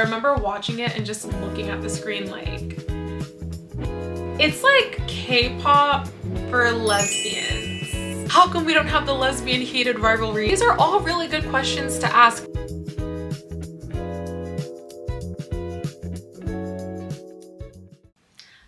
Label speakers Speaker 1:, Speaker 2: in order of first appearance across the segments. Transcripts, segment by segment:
Speaker 1: remember watching it and just looking at the screen like, it's like K-pop for lesbians. How come we don't have the lesbian heated rivalry? These are all really good questions to ask.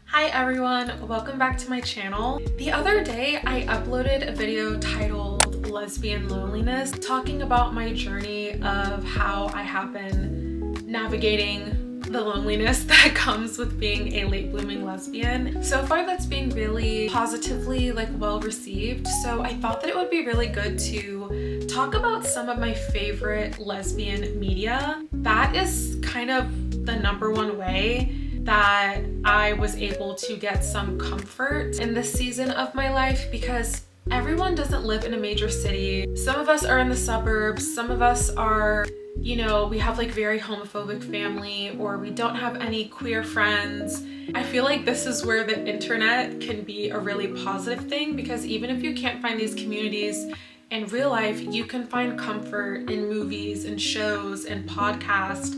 Speaker 1: Hi everyone, welcome back to my channel. The other day I uploaded a video titled Lesbian Loneliness, talking about my journey of how I have been navigating the loneliness that comes with being a late blooming lesbian. So far that's being really positively well received, so I thought that it would be really good to talk about some of my favorite lesbian media. That is kind of the #1 way that I was able to get some comfort in this season of my life, because everyone doesn't live in a major city. Some of us are in the suburbs, some of us are, you know, we have very homophobic family, or we don't have any queer friends. I feel like this is where the internet can be a really positive thing, because even if you can't find these communities in real life, you can find comfort in movies and shows and podcasts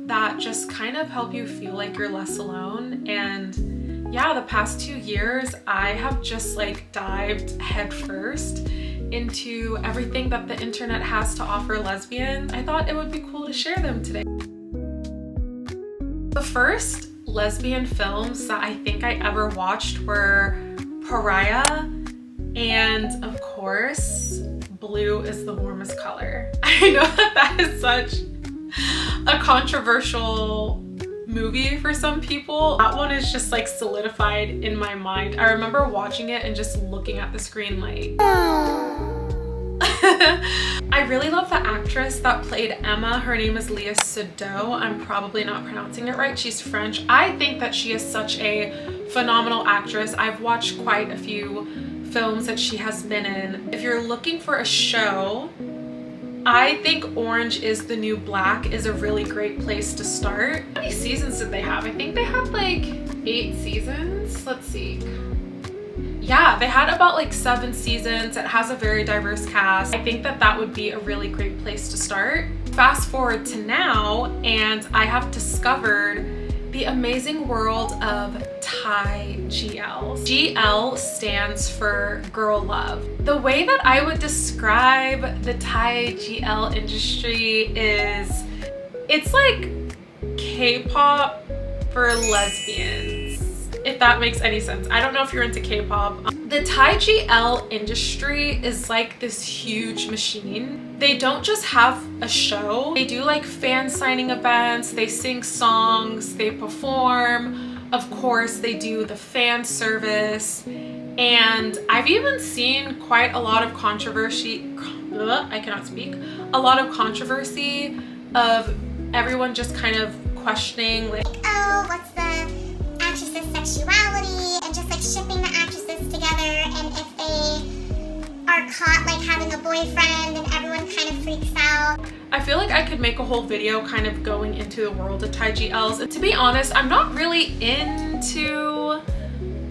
Speaker 1: that just kind of help you feel like you're less alone. And yeah, the past 2 years, I have just dived headfirst into everything that the internet has to offer lesbians. I thought it would be cool to share them today. The first lesbian films that I think I ever watched were Pariah, and of course, blue is the warmest color. I know that is such a controversial movie for some people. That one is just solidified in my mind. I remember watching it and just looking at the screen like I really love the actress that played Emma. Her name is Léa Seydoux. I'm probably not pronouncing it right. She's French. I think that she is such a phenomenal actress. I've watched quite a few films that she has been in. If you're looking for a show, I think Orange is the New Black is a really great place to start. How many seasons did they have? I think they had 8 seasons. Let's see. Yeah, they had about 7 seasons. It has a very diverse cast. I think that that would be a really great place to start. Fast forward to now, and I have discovered the amazing world of Thai GLs. GL stands for girl love. The way that I would describe the Thai GL industry is, it's like K-pop for lesbians, if that makes any sense. I don't know if you're into K-pop. The Thai GL industry is this huge machine. They don't just have a show. They do fan signing events, they sing songs, they perform. Of course, they do the fan service. And I've even seen quite a lot of controversy, I cannot speak, a lot of controversy of everyone just kind of questioning
Speaker 2: oh, what's the actress's sexuality, and just shipping the actresses together, and if they are caught having a boyfriend, and everyone kind of freaks out.
Speaker 1: I feel like I could make a whole video kind of going into the world of Thai GLs. And to be honest, I'm not really into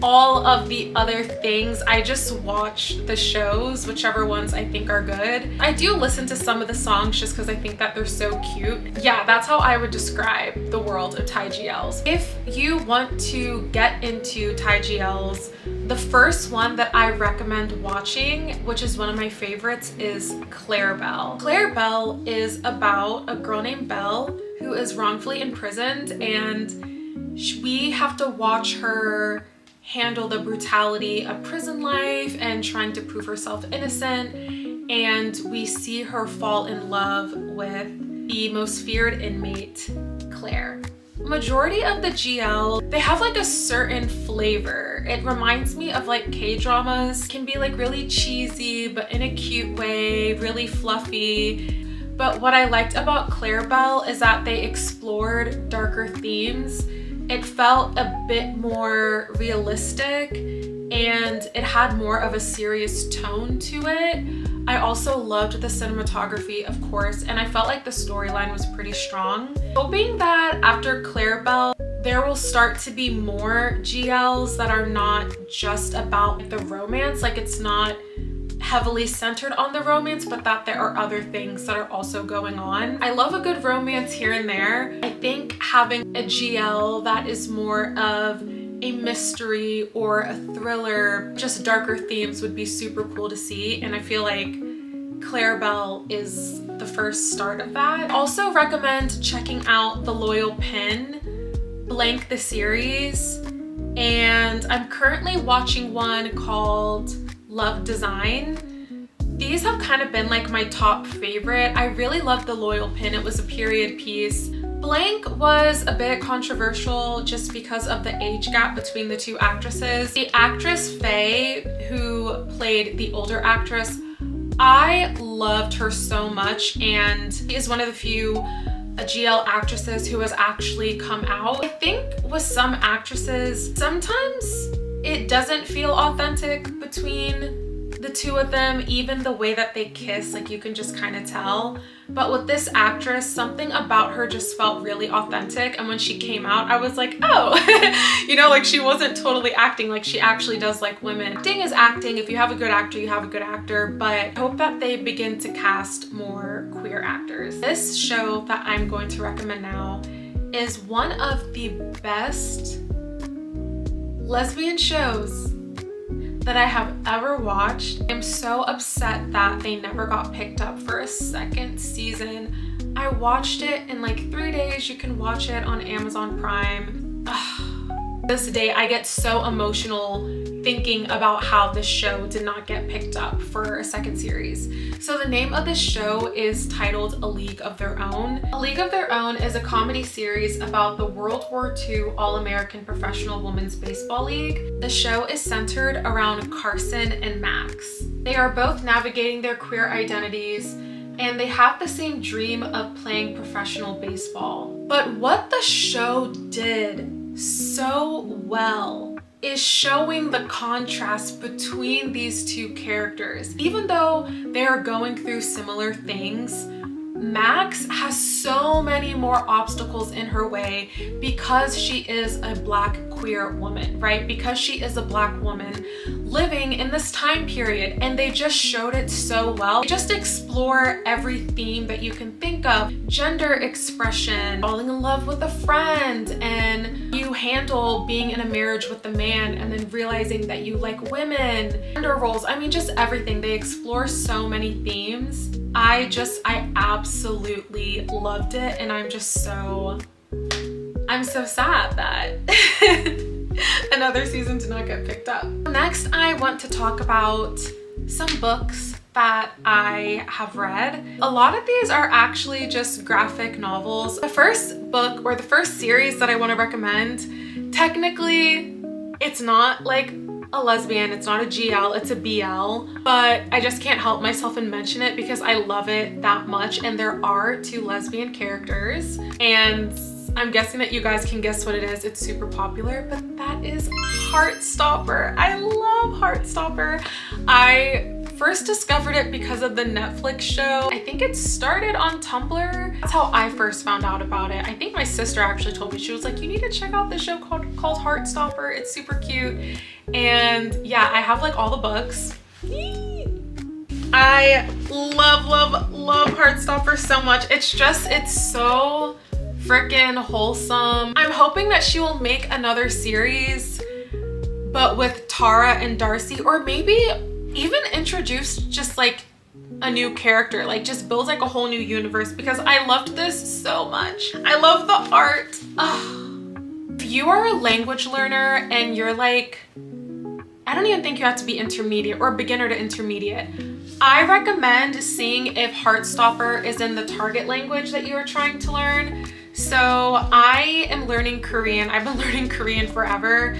Speaker 1: all of the other things. I just watch the shows, whichever ones I think are good. I do listen to some of the songs just because I think that they're so cute. Yeah, that's how I would describe the world of Thai GLs. If you want to get into Thai GLs, the first one that I recommend watching, which is one of my favorites, is Claire Bell. Claire Bell is about a girl named Belle who is wrongfully imprisoned, and we have to watch her handle the brutality of prison life and trying to prove herself innocent. And we see her fall in love with the most feared inmate, Claire. Majority of the GL, they have a certain flavor. It reminds me of K-dramas. Can be really cheesy, but in a cute way, really fluffy. But what I liked about Claire Bell is that they explored darker themes. It felt a bit more realistic, and it had more of a serious tone to it. I also loved the cinematography, of course, and I felt like the storyline was pretty strong. Hoping that after Claire Bell, there will start to be more GLs that are not just about the romance. It's not heavily centered on the romance, but that there are other things that are also going on. I love a good romance here and there. I think having a GL that is more of a mystery or a thriller, just darker themes would be super cool to see, and I feel like Clarabelle is the first start of that. I also recommend checking out The Loyal Pin, Blank the series, and I'm currently watching one called Love Design. These have kind of been like my top favorite. I really loved The Loyal Pin. It was a period piece. Blank was a bit controversial just because of the age gap between the two actresses. The actress Faye, who played the older actress, I loved her so much, and she is one of the few GL actresses who has actually come out. I think with some actresses, sometimes it doesn't feel authentic between the two of them, even the way that they kiss, like you can just kind of tell. But with this actress, something about her just felt really authentic, and when she came out, I was like, oh, you know, like she wasn't totally acting, like she actually does like women. Acting is acting. If you have a good actor, you have a good actor, but I hope that they begin to cast more queer actors. This show that I'm going to recommend now is one of the best lesbian shows that I have ever watched. I'm so upset that they never got picked up for a second season. I watched it in like 3 days. You can watch it on Amazon Prime. This day I get so emotional thinking about how this show did not get picked up for a second series. So the name of this show is titled A League of Their Own. A League of Their Own is a comedy series about the World War II All-American Professional Women's Baseball League. The show is centered around Carson and Max. They are both navigating their queer identities, and they have the same dream of playing professional baseball. But what the show did so well is showing the contrast between these two characters. Even though they are going through similar things, Max has so many more obstacles in her way because she is a Black queer woman, right? Because she is a Black woman living in this time period, and they just showed it so well. They just explore every theme that you can think of. Gender expression, falling in love with a friend, and you handle being in a marriage with a man and then realizing that you like women, gender roles. I mean, just everything. They explore so many themes. I absolutely loved it, and I'm so sad that another season did not get picked up. Next, I want to talk about some books that I have read. A lot of these are actually just graphic novels. The first book, or the first series that I want to recommend, technically it's not like a lesbian, it's not a GL, it's a BL, but I just can't help myself and mention it because I love it that much, and there are 2 lesbian characters, and I'm guessing that you guys can guess what it is. It's super popular, but that is Heartstopper. I love Heartstopper. I first discovered it because of the Netflix show. I think it started on Tumblr. That's how I first found out about it. I think my sister actually told me. She was like, you need to check out this show called Heartstopper. It's super cute. And yeah, I have like all the books. I love Heartstopper so much. It's so freaking wholesome. I'm hoping that she will make another series, but with Tara and Darcy, or maybe even introduce just like a new character, like just build like a whole new universe, because I loved this so much. I love the art. If you are a language learner and you're like, I don't even think you have to be intermediate or beginner to intermediate, I recommend seeing if Heartstopper is in the target language that you are trying to learn. So I am learning Korean. I've been learning Korean forever,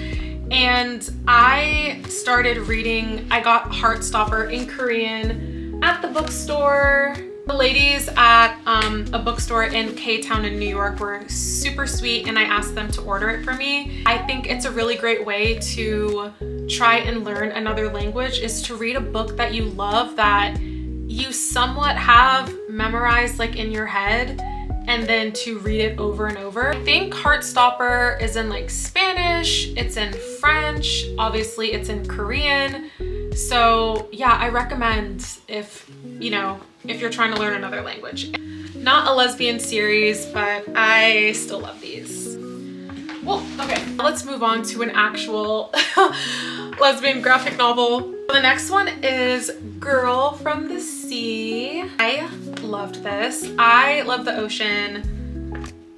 Speaker 1: and I started reading, I got Heartstopper in Korean at the bookstore. The ladies at a bookstore in K-Town in New York were super sweet, and I asked them to order it for me. I think it's a really great way to try and learn another language, is to read a book that you love, that you somewhat have memorized like in your head, and then to read it over and over. I think Heartstopper is in like Spanish, it's in French, obviously it's in Korean. So yeah, I recommend if you're trying to learn another language. Not a lesbian series, but I still love these. Well, okay, let's move on to an actual lesbian graphic novel. The next one is Girl from the Sea. I loved this. I love the ocean.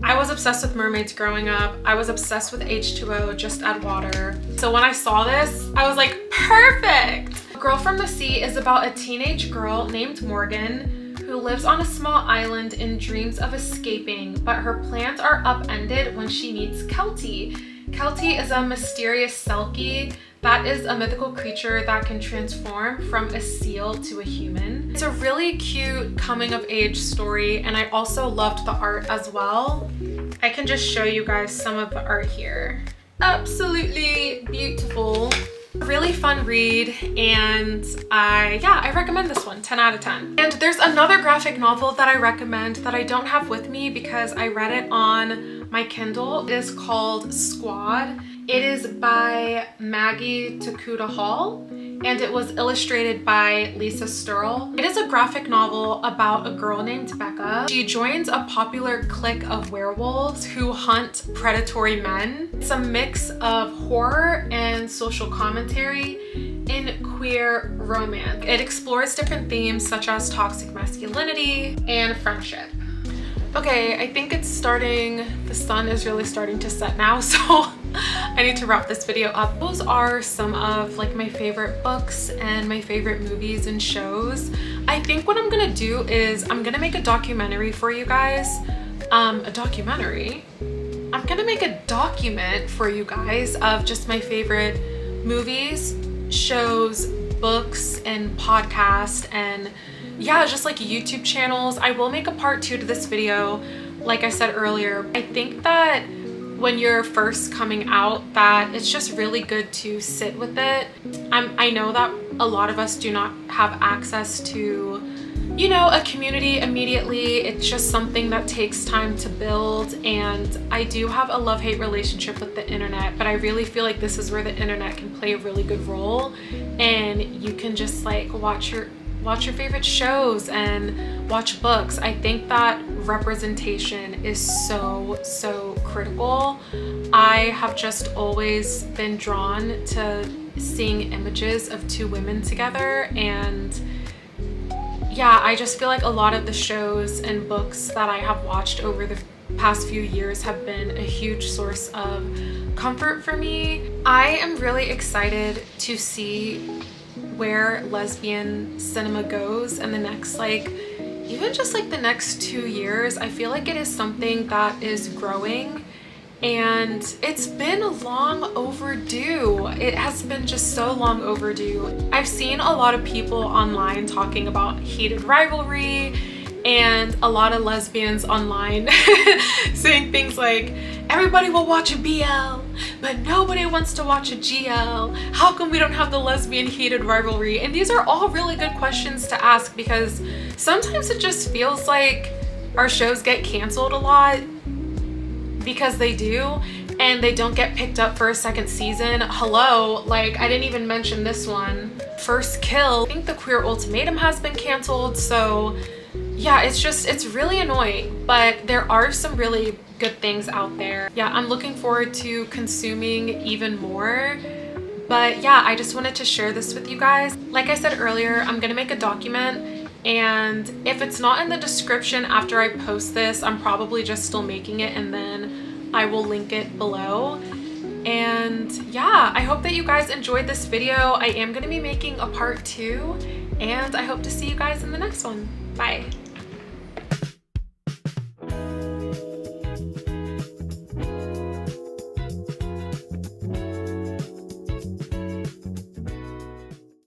Speaker 1: I was obsessed with mermaids growing up. I was obsessed with H2O, just add water. So when I saw this, I was like, perfect! Girl from the Sea is about a teenage girl named Morgan who lives on a small island and dreams of escaping, but her plans are upended when she meets Kelty. Kelty is a mysterious selkie that is a mythical creature that can transform from a seal to a human. It's a really cute coming of age story, and I also loved the art as well. I can just show you guys some of the art here. Absolutely beautiful. Really fun read, and I recommend this one, 10 out of 10. And there's another graphic novel that I recommend that I don't have with me because I read it on my Kindle. It is called Squad. It is by Maggie Takuta Hall, and it was illustrated by Lisa Sturl. It is a graphic novel about a girl named Becca. She joins a popular clique of werewolves who hunt predatory men. It's a mix of horror and social commentary in queer romance. It explores different themes such as toxic masculinity and friendship. Okay, I think it's starting, the sun is really starting to set now, so I need to wrap this video up. Those are some of like my favorite books and my favorite movies and shows. I think what I'm gonna do is I'm gonna make a documentary for you guys. I'm gonna make a document for you guys of just my favorite movies, shows, books, and podcasts, and yeah, just like YouTube channels. I will make a part 2 to this video. Like I said earlier, I think that when you're first coming out, that it's just really good to sit with it. I know that a lot of us do not have access to, you know, a community immediately. It's just something that takes time to build, and I do have a love-hate relationship with the internet, but I really feel like this is where the internet can play a really good role, and you can just like watch your favorite shows and watch books. I think that representation is so critical. I have just always been drawn to seeing images of two women together, and yeah, I just feel like a lot of the shows and books that I have watched over the past few years have been a huge source of comfort for me. I am really excited to see where lesbian cinema goes in the next, like, even just like the next 2 years. I feel like it is something that is growing, and it's been long overdue. It has been just so long overdue. I've seen a lot of people online talking about heated rivalry, and a lot of lesbians online saying things like, everybody will watch a BL, but nobody wants to watch a GL. How come we don't have the lesbian heated rivalry? And these are all really good questions to ask, because sometimes it just feels like our shows get canceled a lot, because they do, and they don't get picked up for a second season. Hello, like, I didn't even mention this one, First Kill. I think The Queer Ultimatum has been canceled, so yeah, it's really annoying, but there are some really good things out there. Yeah, I'm looking forward to consuming even more. But yeah, I just wanted to share this with you guys. Like I said earlier, I'm gonna make a document, and if it's not in the description after I post this, I'm probably just still making it, and then I will link it below. And yeah, I hope that you guys enjoyed this video. I am gonna be making a part 2, and I hope to see you guys in the next one. Bye.